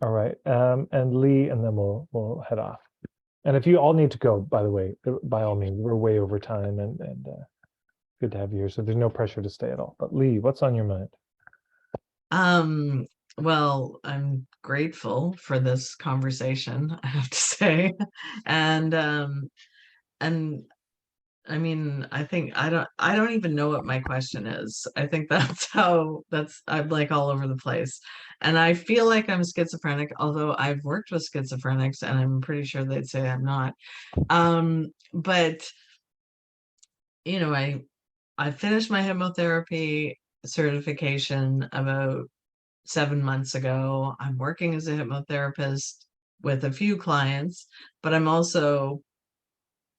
All right. And Lee, and then we'll head off. And if you all need to go, by the way, by all means, we're way over time, and good to have you here. So there's no pressure to stay at all. But Lee, what's on your mind? Um, well, I'm grateful for this conversation, I have to say. And and I mean, I don't even know what my question is. I think that's I'm like all over the place. And I feel like I'm schizophrenic, although I've worked with schizophrenics and I'm pretty sure they'd say I'm not. But I finished my hypnotherapy certification about 7 months ago. I'm working as a hypnotherapist with a few clients, but I'm also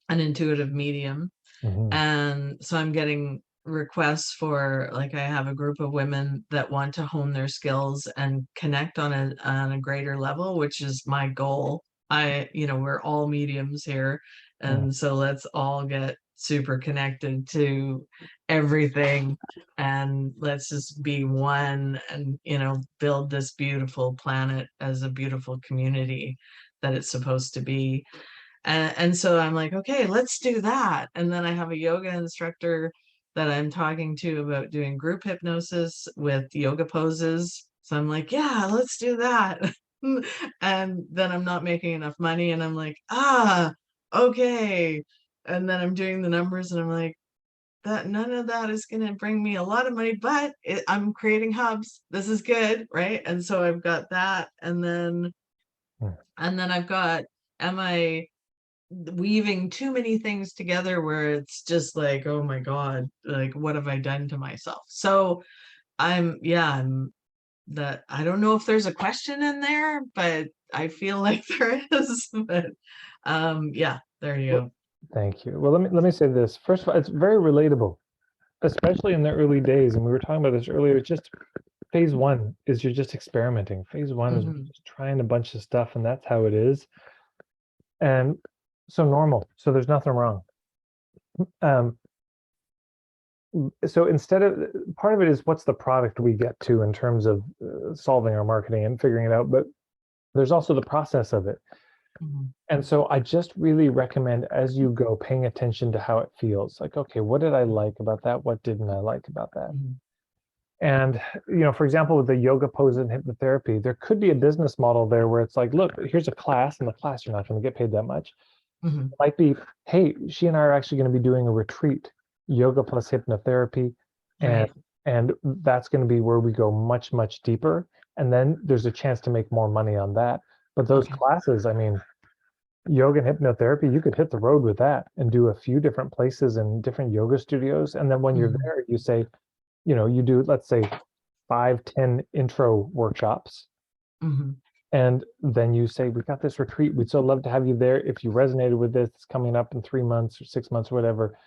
an intuitive medium. Hmm. And so I'm getting requests for, like, I have a group of women that want to hone their skills and connect on a greater level, which is my goal. We're all mediums here, and so let's all get super connected to everything, and let's just be one, and build this beautiful planet as a beautiful community that it's supposed to be. And so I'm like, okay, let's do that. And then I have a yoga instructor that I'm talking to about doing group hypnosis with yoga poses. So I'm like, yeah, let's do that. And then I'm not making enough money. And I'm like, okay. And then I'm doing the numbers and I'm like, that none of that is going to bring me a lot of money, but I'm creating hubs. This is good. Right. And so I've got that. And then I've got, am I weaving too many things together where it's just like, oh my God, like what have I done to myself? So I'm that I don't know if there's a question in there, but I feel like there is. But yeah, there you Well, go. thank you. Well, let me say this. First of all, it's very relatable, especially in the early days. And we were talking about this earlier. It's just phase one is you're just experimenting. Phase one is Hmm. just trying a bunch of stuff, and that's how it is. And so normal. So there's nothing wrong. Um, so instead of part of it is what's the product we get to in terms of solving our marketing and figuring it out, but there's also the process of it. Hmm. And so I just really recommend as you go paying attention to how it feels. Like, okay, what did I like about that? What didn't I like about that? Hmm. And, for example, with the yoga pose and hypnotherapy, there could be a business model there where it's like, look, here's a class, and the class you're not going to get paid that much. Hmm. It might be, hey, she and I are actually going to be doing a retreat, yoga plus hypnotherapy, and Right. and that's going to be where we go much, much deeper. And then there's a chance to make more money on that. But those Okay. classes, I mean, yoga and hypnotherapy, you could hit the road with that and do a few different places and different yoga studios. And then when you're Hmm. there, you say, you do, let's say, 5, 10 intro workshops. Hmm. And then you say, we got this retreat. We'd so love to have you there. If you resonated with this, it's coming up in 3 months or 6 months or whatever.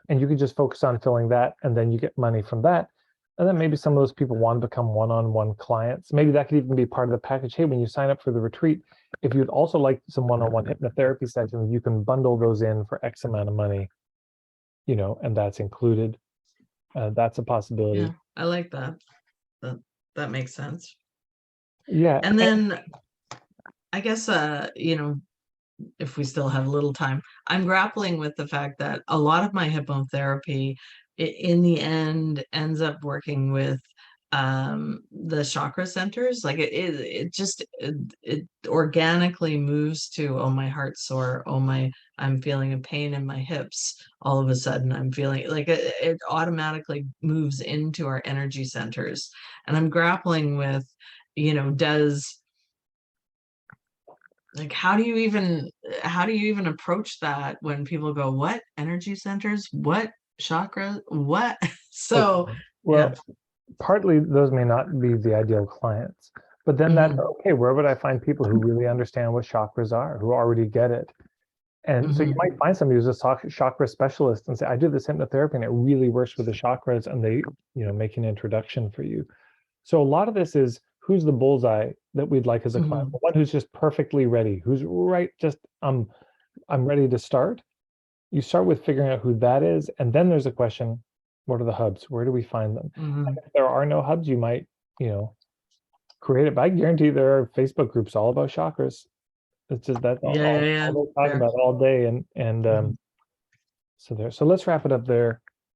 And you can just focus on filling that. And then you get money from that. And then maybe some of those people want to become one-on-one clients. Maybe that could even be part of the package. Hey, when you sign up for the retreat, if you'd also like some one-on-one hypnotherapy sessions, you can bundle those in for X amount of money, and that's included. That's a Yeah, possibility. I like that. That that makes sense. Yeah. And then I guess if we still have a little time, I'm grappling with the fact that a lot of my hypnotherapy in the end ends up working with the chakra centers. Like it just it organically moves to, oh, my heart's sore, oh, my I'm feeling a pain in my hips, all of a sudden I'm feeling like it automatically moves into our energy centers. And I'm grappling with, does like how do you even approach that when people go, what energy centers, what chakra, what? Okay. So yeah. Well, partly those may not be the ideal clients, but then that's Hmm. okay. Where would I find people who really understand what chakras are, who already get it? And so you Hmm. might find somebody who's a chakra specialist and say, I do this hypnotherapy and it really works with the chakras, and they, make an introduction for you. So a lot of this is who's the bullseye that we'd like as a client, Hmm. the one who's just perfectly ready, who's right, just I'm ready to start. You start with figuring out who that is, and then there's a question, what are the hubs? Where do we find them? Hmm. And if there are no hubs, you might, you know, create it. But I guarantee there are Facebook groups all about chakras. It's just that's Yeah, yeah, yeah. all they talk There. about all day. And Mhm. so there. So let's wrap it up there.